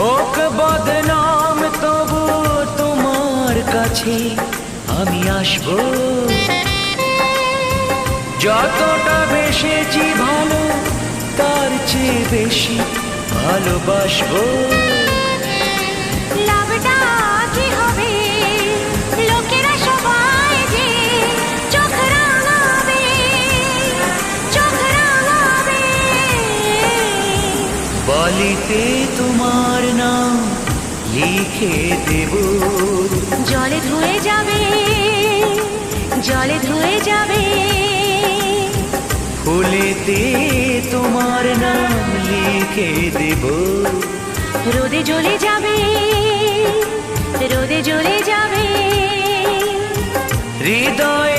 হোক বদনাম তবু তোমার কাছে আমি আসবো। যতটা বেসেছি ভালো তার চেয়ে বেশি ভালোবাসবো। লাভটা কি হবে লোকেরা সবাই যে চোখ রাঙাবে, চোখ রাঙাবে। বালিতে তোমার নাম লিখে দেব, জলে ধুয়ে যাবে, জলে ধুয়ে যাবে। ফুলেতে তোমার নাম লিখে দেব, রোদে জ্বলে যাবে, রোদে জ্বলে যাবে। হৃদয়